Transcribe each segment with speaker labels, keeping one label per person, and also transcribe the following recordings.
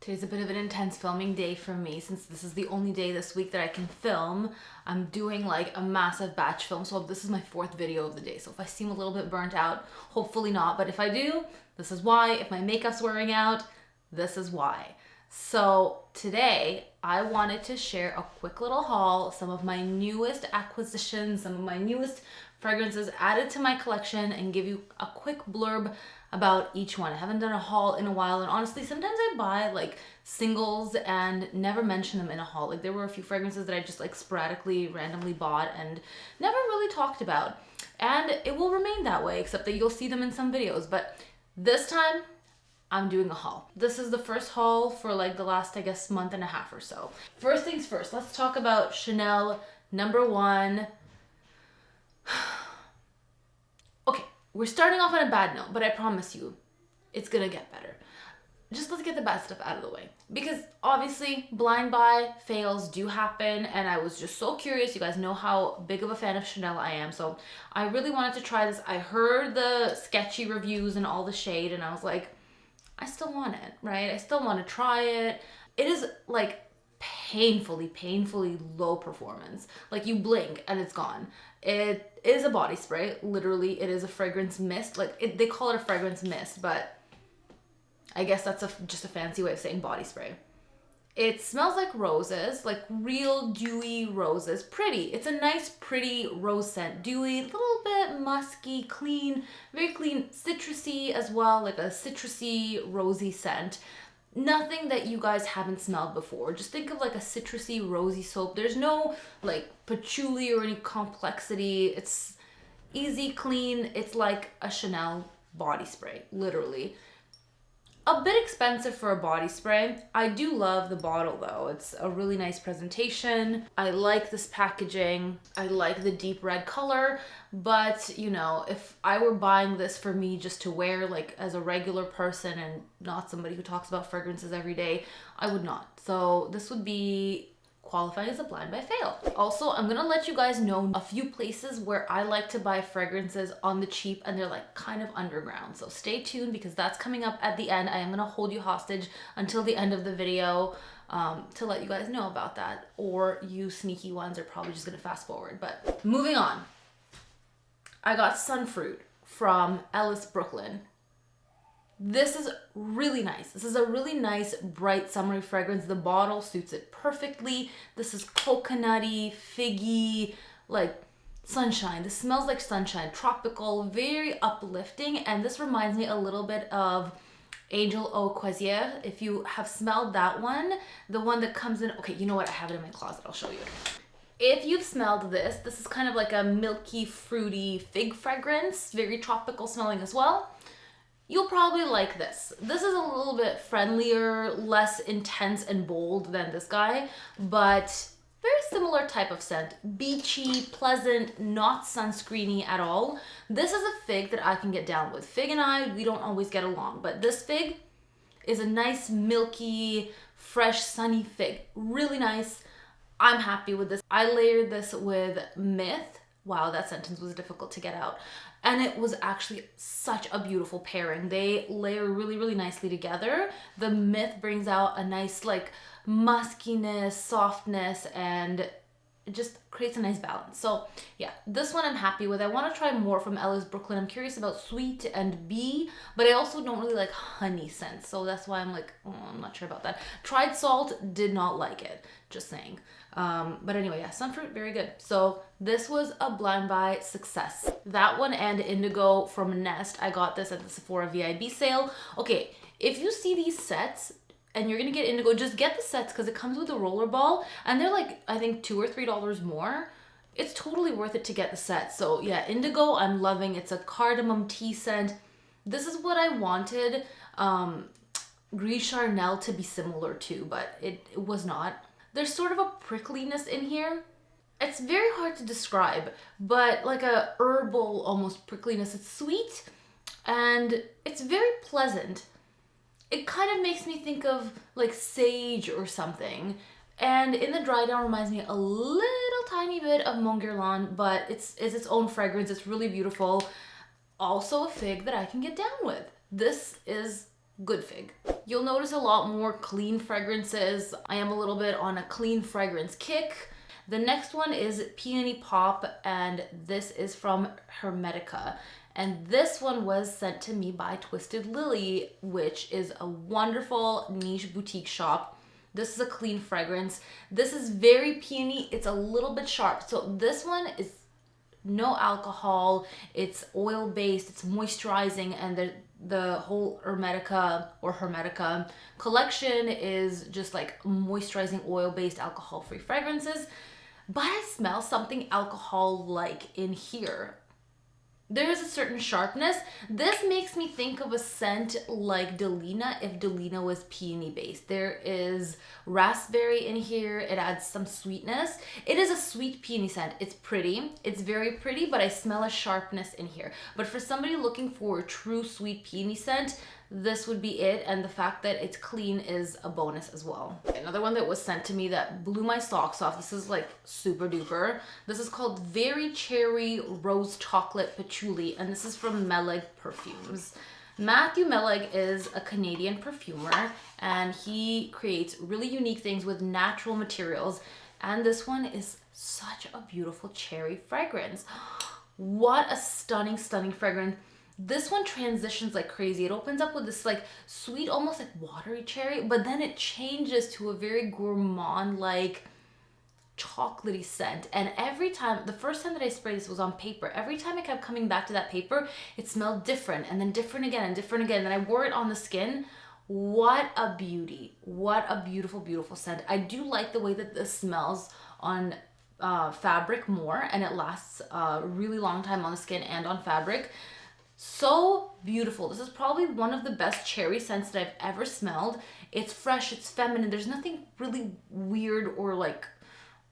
Speaker 1: Today's a bit of an intense filming day for me since this is the only day this week that I can film. I'm doing like a massive batch film, so this is my 4th video of the day. So if I seem a little bit burnt out, hopefully not, but if I do, this is why. If my makeup's wearing out, this is why. So today I wanted to share a quick little haul, some of my newest acquisitions, some of my newest fragrances added to my collection, and give you a quick blurb about each one. I haven't done a haul in a while, and honestly, sometimes I buy like singles and never mention them in a haul. Like there were a few fragrances that I just like sporadically, randomly bought and never really talked about. And it will remain that way, except that you'll see them in some videos. But this time, I'm doing a haul. This is the first haul for like the last, I guess, month and a half or so. First things first, let's talk about Chanel #1. Okay, we're starting off on a bad note, but I promise you, it's gonna get better. Just let's get the bad stuff out of the way. Because obviously, blind buy fails do happen, and I was just so curious. You guys know how big of a fan of Chanel I am, so I really wanted to try this. I heard the sketchy reviews and all the shade, and I was like, I still want it, right? I still want to try it. It is like painfully low performance. Like you blink and it's gone. It is a body spray. Literally, it is a fragrance mist. Like they call it a fragrance mist, but I guess that's just a fancy way of saying body spray. It smells like roses, like real dewy roses. Pretty. It's a nice, pretty rose scent. Dewy, a little bit musky, clean, very clean, citrusy as well, like a citrusy, rosy scent. Nothing that you guys haven't smelled before. Just think of like a citrusy, rosy soap. There's no like patchouli or any complexity. It's easy, clean. It's like a Chanel body spray, literally. A bit expensive for a body spray. I do love the bottle though. It's a really nice presentation. I like this packaging. I like the deep red color, but you know, if I were buying this for me just to wear like as a regular person and not somebody who talks about fragrances every day, I would not. So this would be qualifying as a blind buy fail. Also, I'm gonna let you guys know a few places where I like to buy fragrances on the cheap, and they're like kind of underground. So stay tuned because that's coming up at the end. I am gonna hold you hostage until the end of the video to let you guys know about that. Or you sneaky ones are probably just gonna fast forward. But moving on, I got Sunfruit from Ellis, Brooklyn. This is really nice. This is a really nice, bright, summery fragrance. The bottle suits it perfectly. This is coconutty, figgy, like sunshine. This smells like sunshine, tropical, very uplifting. And this reminds me a little bit of Angel Eau Croisière. If you have smelled that one, the one that comes in, okay, you know what? I have it in my closet. I'll show you. If you've smelled this, this is kind of like a milky, fruity fig fragrance, very tropical smelling as well. You'll probably like this. This is a little bit friendlier, less intense and bold than this guy, but very similar type of scent. Beachy, pleasant, not sunscreeny at all. This is a fig that I can get down with. Fig and I, we don't always get along, but this fig is a nice, milky, fresh, sunny fig. Really nice. I'm happy with this. I layered this with Myth. Wow, that sentence was difficult to get out. And it was actually such a beautiful pairing. They layer really nicely together. The Myth brings out a nice like muskiness, softness, and it just creates a nice balance. So yeah, this one I'm happy with. I want to try more from Ellis, Brooklyn. I'm curious about sweet and bee, but I also don't really like honey scents. So that's why I'm like, oh, I'm not sure about that. Tried Salt, did not like it, just saying. But anyway, yeah, Sunfruit, very good. So this was a blind buy success. That one and Indigo from Nest. I got this at the Sephora VIB sale. Okay, if you see these sets and you're gonna get Indigo, just get the sets because it comes with a roller ball and they're like, I think $2 or $3 more. It's totally worth it to get the set. So yeah, Indigo, I'm loving. It's a cardamom tea scent. This is what I wanted Gris Charnel to be similar to, but it was not. There's sort of a prickliness in here. It's very hard to describe, but like a herbal almost prickliness. It's sweet and it's very pleasant. It kind of makes me think of like sage or something. And in the dry down reminds me a little tiny bit of Mon Guerlain, but it's its own fragrance. It's really beautiful. Also a fig that I can get down with. This is good fig. You'll notice a lot more clean fragrances. I am a little bit on a clean fragrance kick. The next one is Peony Pop, and this is from Hermetica. And this one was sent to me by Twisted Lily, which is a wonderful niche boutique shop. This is a clean fragrance. This is very peony. It's a little bit sharp. So this one is no alcohol. It's oil based. It's moisturizing, and the whole Hermetica collection is just like moisturizing oil based alcohol free fragrances. But I smell something alcohol like in here. There is a certain sharpness. This makes me think of a scent like Delina if Delina was peony based. There is raspberry in here. It adds some sweetness. It is a sweet peony scent. It's pretty. It's very pretty, but I smell a sharpness in here. But for somebody looking for a true sweet peony scent, this would be it, and the fact that it's clean is a bonus as well. Another one that was sent to me that blew my socks off. This is like super duper. This is called Very Cherry Rose Chocolate Patchouli, and this is from Meleg Perfumes. Matthew Meleg is a Canadian perfumer, and he creates really unique things with natural materials, and this one is such a beautiful cherry fragrance. What a stunning, stunning fragrance. This one transitions like crazy. It opens up with this like sweet, almost like watery cherry, but then it changes to a very gourmand, like chocolatey scent. And every time, the first time that I sprayed this was on paper. Every time I kept coming back to that paper, it smelled different, and then different again and different again. Then I wore it on the skin. What a beauty. What a beautiful, beautiful scent. I do like the way that this smells on fabric more, and it lasts a really long time on the skin and on fabric. So beautiful. This is probably one of the best cherry scents that I've ever smelled. It's fresh, it's feminine. There's nothing really weird or like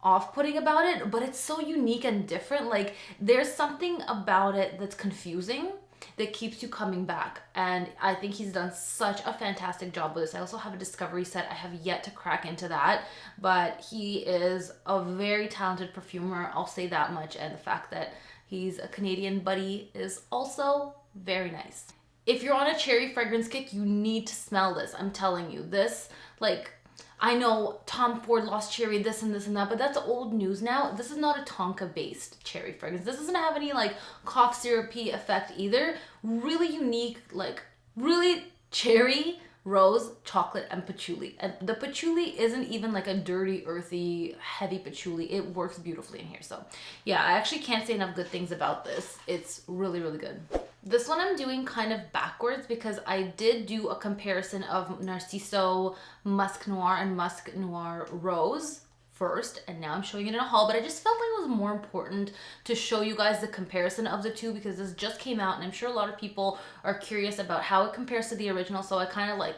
Speaker 1: off-putting about it, but it's so unique and different. Like there's something about it that's confusing that keeps you coming back. And I think he's done such a fantastic job with this. I also have a discovery set. I have yet to crack into that, but he is a very talented perfumer. I'll say that much. And the fact that he's a Canadian buddy is also very nice. If you're on a cherry fragrance kick, you need to smell this. I'm telling you, this, like, I know Tom Ford lost cherry, this and this and that, but that's old news now. This is not a tonka-based cherry fragrance. This doesn't have any like cough syrupy effect either. Really unique, like really cherry, rose, chocolate, and patchouli. And the patchouli isn't even like a dirty, earthy, heavy patchouli. It works beautifully in here. So yeah, I actually can't say enough good things about this. It's really, really good. This one I'm doing kind of backwards because I did do a comparison of Narciso Musk Noir and Musk Noir Rose first, and now I'm showing it in a haul, but I just felt like it was more important to show you guys the comparison of the two because this just came out, and I'm sure a lot of people are curious about how it compares to the original, so I kind of like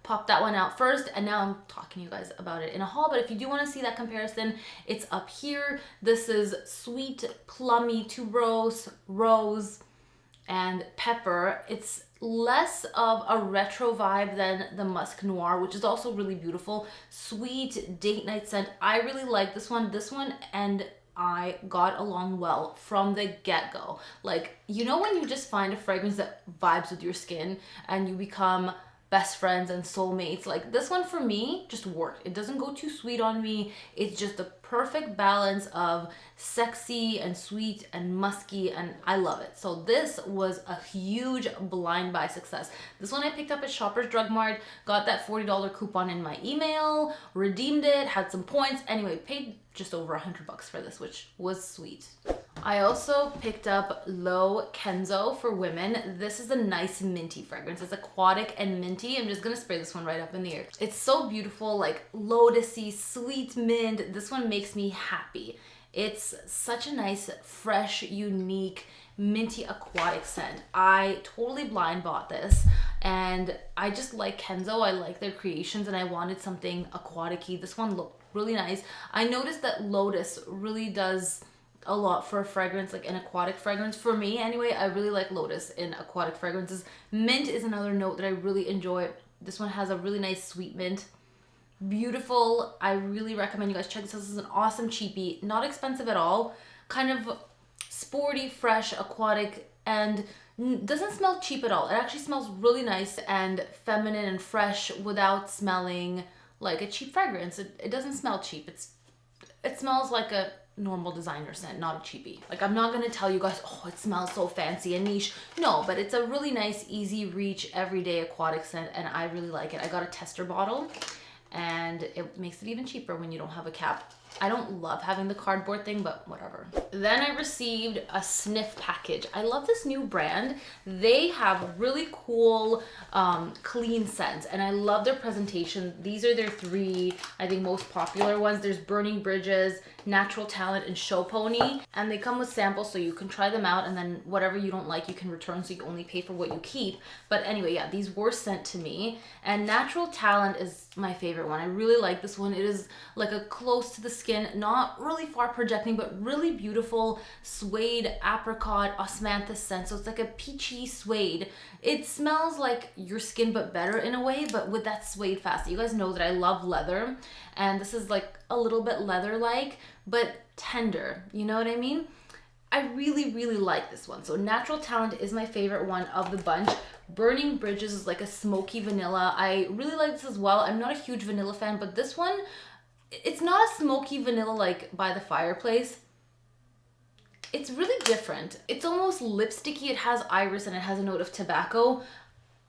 Speaker 1: popped that one out first, and now I'm talking to you guys about it in a haul. But if you do want to see that comparison, it's up here. This is sweet, plummy tuberose, rose, and pepper. It's less of a retro vibe than the Musk Noir, which is also really beautiful. Sweet date night scent. I really like this one. This one and I got along well from the get-go. Like, you know when you just find a fragrance that vibes with your skin and you become best friends and soulmates? Like this one for me just worked. It doesn't go too sweet on me. It's just the perfect balance of sexy and sweet and musky, and I love it. So this was a huge blind buy success. This one I picked up at Shoppers Drug Mart, got that $40 coupon in my email, redeemed it, had some points. Anyway, paid just over $100 for this, which was sweet. I also picked up Low Kenzo for women. This is a nice minty fragrance. It's aquatic and minty. I'm just gonna spray this one right up in the air. It's so beautiful, like lotusy, sweet mint. This one makes me happy. It's such a nice, fresh, unique, minty aquatic scent. I totally blind bought this, and I just like Kenzo. I like their creations, and I wanted something aquatic-y. This one looked really nice. I noticed that Lotus really does a lot for a fragrance, like an aquatic fragrance. For me anyway, I really like Lotus in aquatic fragrances. Mint is another note that I really enjoy. This one has a really nice sweet mint. Beautiful. I really recommend you guys check this out. This is an awesome cheapie, not expensive at all, kind of sporty, fresh, aquatic, and Doesn't smell cheap at all. It actually smells really nice and feminine and fresh without smelling like a cheap fragrance. It doesn't smell cheap. It smells like a normal designer scent, not a cheapie. Like, I'm not gonna tell you guys, oh, it smells so fancy and niche. No, but it's a really nice, easy reach, everyday aquatic scent, and I really like it. I got a tester bottle, and it makes it even cheaper when you don't have a cap. I don't love having the cardboard thing, but whatever. Then I received a Sniff package. I love this new brand. They have really cool clean scents, and I love their presentation. These are their three, I think, most popular ones. There's Burning Bridges, Natural Talent, and Show Pony, and they come with samples so you can try them out, and then whatever you don't like you can return, so you only pay for what you keep. But anyway, yeah, these were sent to me, and Natural Talent is my favorite one. I really like this one. It is like a close to the skin, not really far projecting, but really beautiful suede, apricot, osmanthus scent. So it's like a peachy suede. It smells like your skin, but better in a way, but with that suede facet. You guys know that I love leather, and this is like a little bit leather-like, but tender. You know what I mean? I really, really like this one. So Natural Talent is my favorite one of the bunch. Burning Bridges is like a smoky vanilla. I really like this as well. I'm not a huge vanilla fan, but this one, it's not a smoky vanilla like by the fireplace. It's really different. It's almost lipsticky. It has iris and it has a note of tobacco.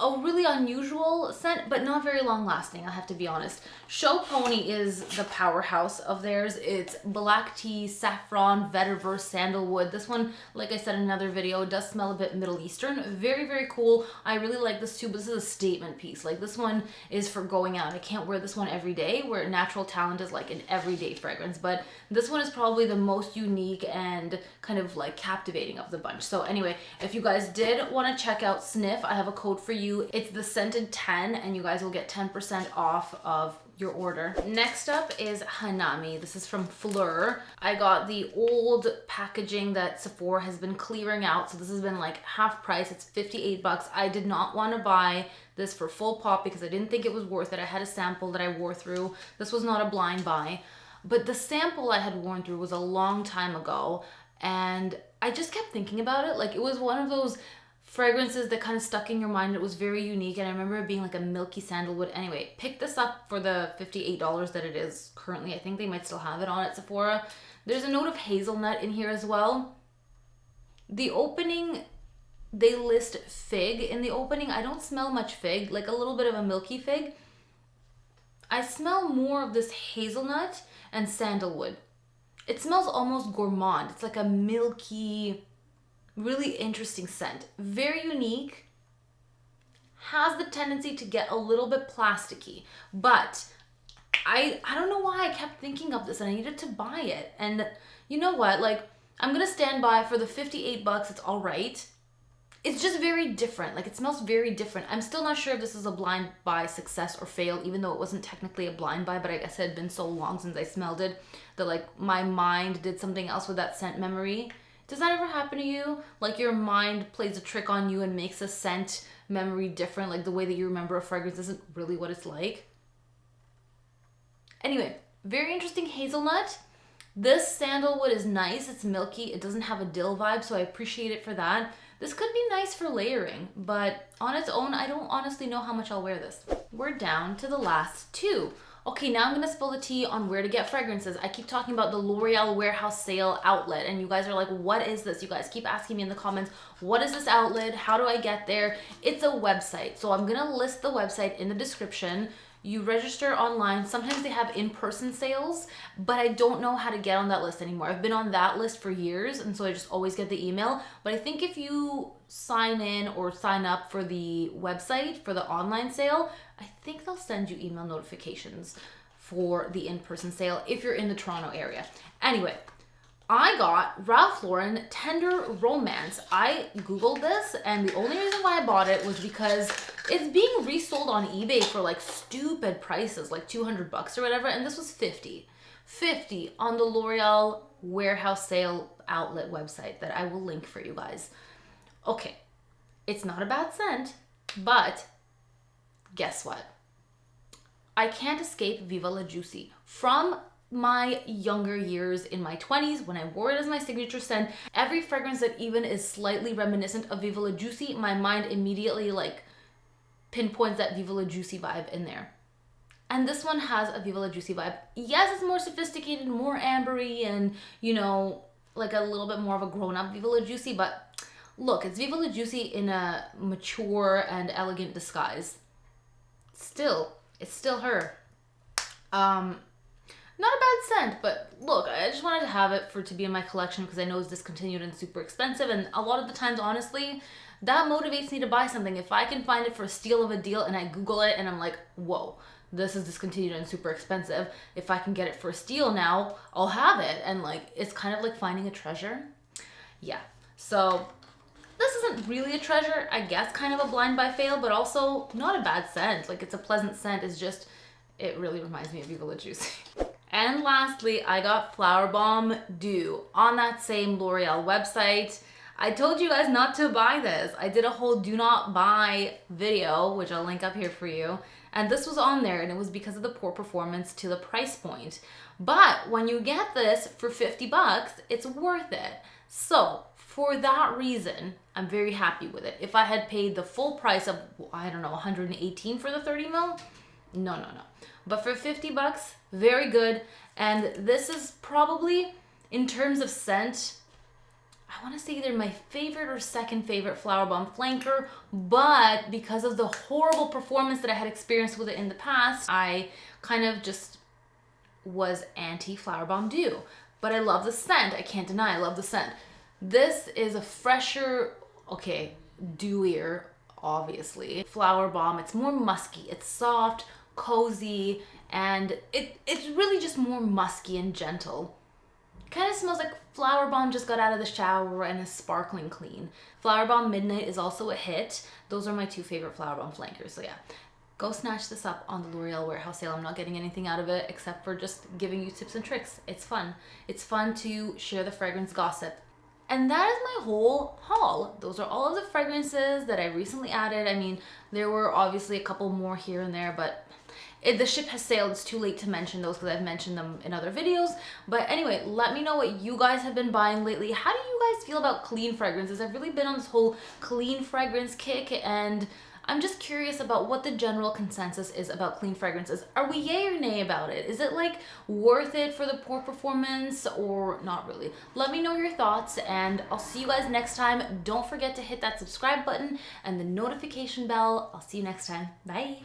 Speaker 1: A really unusual scent, but not very long lasting, I have to be honest. Show Pony is the powerhouse of theirs. It's black tea, saffron, vetiver, sandalwood. This one, like I said in another video, does smell a bit Middle Eastern. Very, very cool. I really like this too, but this is a statement piece. Like, this one is for going out. I can't wear this one every day, where Natural Talent is like an everyday fragrance, but this one is probably the most unique and kind of like captivating of the bunch. So anyway, if you guys did want to check out Sniff, I have a code for you. It's the scented 10, and you guys will get 10% off of your order. Next up is Hanami. This is from Fleur. I got the old packaging that Sephora has been clearing out, so this has been like half price. It's 58 bucks. I did not want to buy this for full pop because I didn't think it was worth it. I had a sample that I wore through. This was not a blind buy, but the sample I had worn through was a long time ago, and I just kept thinking about it. Like, it was one of those fragrances that kind of stuck in your mind. It was very unique, and I remember it being like a milky sandalwood. Anyway, pick this up for the $58 that it is currently. I think they might still have it on at Sephora. There's a note of hazelnut in here as well. The opening, they list fig in the opening. I don't smell much fig, like a little bit of a milky fig. I smell more of this hazelnut and sandalwood. It smells almost gourmand. It's like a milky, really interesting scent. Very unique. Has the tendency to get a little bit plasticky, but I don't know why I kept thinking of this and I needed to buy it. And you know what? Like, I'm gonna stand by for the 58 bucks. It's all right. It's just very different. Like, it smells very different. I'm still not sure if this is a blind buy success or fail, even though it wasn't technically a blind buy, but I guess it had been so long since I smelled it that like my mind did something else with that scent memory. Does that ever happen to you? Like, your mind plays a trick on you and makes a scent memory different, like the way that you remember a fragrance isn't really what it's like? Anyway, very interesting hazelnut. This sandalwood is nice. It's milky. It doesn't have a dill vibe, so I appreciate it for that. This could be nice for layering, but on its own, I don't honestly know how much I'll wear this. We're down to the last two. Okay, now I'm gonna spill the tea on where to get fragrances. I keep talking about the L'Oreal warehouse sale outlet, and you guys are like, what is this? You guys keep asking me in the comments, what is this outlet? How do I get there? It's a website. So I'm gonna list the website in the description. You register online. Sometimes they have in-person sales, but I don't know how to get on that list anymore. I've been on that list for years, and so I just always get the email. But I think if you sign in or sign up for the website for the online sale, I think they'll send you email notifications for the in-person sale if you're in the Toronto area. Anyway, I got Ralph Lauren Tender Romance. I Googled this, and the only reason why I bought it was because it's being resold on eBay for like stupid prices, like 200 bucks or whatever, and this was 50 on the L'Oreal warehouse sale outlet website that I will link for you guys. Okay, it's not a bad scent, but guess what? I can't escape Viva La Juicy. From my younger years in my 20s when I wore it as my signature scent. Every fragrance that even is slightly reminiscent of Viva La Juicy, my mind immediately like pinpoints that Viva La Juicy vibe in there. And this one has a Viva La Juicy vibe. Yes, it's more sophisticated, more ambery, and you know, like a little bit more of a grown-up Viva La Juicy, but look, it's Viva La Juicy in a mature and elegant disguise. Still, it's still her. Not a bad scent, but look, I just wanted to have it to be in my collection because I know it's discontinued and super expensive, and a lot of the times, honestly, that motivates me to buy something. If I can find it for a steal of a deal and I Google it and I'm like, whoa, this is discontinued and super expensive. If I can get it for a steal now, I'll have it. And like, it's kind of like finding a treasure. Yeah, so this isn't really a treasure, I guess kind of a blind buy fail, but also not a bad scent. Like, it's a pleasant scent, it's just, it really reminds me of Viva La Juicy. And lastly, I got Flowebomb Dew on that same L'Oreal website. I told you guys not to buy this. I did a whole do not buy video, which I'll link up here for you. And this was on there, and it was because of the poor performance to the price point. But when you get this for 50 bucks, it's worth it. So for that reason, I'm very happy with it. If I had paid the full price of, I don't know, 118 for the 30 mil, no. But for 50 bucks, very good. And this is probably, in terms of scent, I want to say either my favorite or second favorite Flowebomb flanker, but because of the horrible performance that I had experienced with it in the past, I kind of just was anti-Flowebomb Dew. But I love the scent, I can't deny, I love the scent. This is a fresher, okay, dewier, obviously. Flowebomb, it's more musky, it's soft, cozy, and it's really just more musky and gentle. Kind of smells like Flowebomb just got out of the shower and is sparkling clean. Flowebomb Midnight is also a hit. Those are my two favorite Flowebomb flankers, so yeah. Go snatch this up on the L'Oreal warehouse sale. I'm not getting anything out of it except for just giving you tips and tricks. It's fun. It's fun to share the fragrance gossip. And that is my whole haul. Those are all of the fragrances that I recently added. I mean, there were obviously a couple more here and there, but the ship has sailed. It's too late to mention those because I've mentioned them in other videos. But anyway, let me know what you guys have been buying lately. How do you guys feel about clean fragrances? I've really been on this whole clean fragrance kick, and I'm just curious about what the general consensus is about clean fragrances. Are we yay or nay about it? Is it like worth it for the poor performance or not really? Let me know your thoughts, and I'll see you guys next time. Don't forget to hit that subscribe button and the notification bell. I'll see you next time. Bye.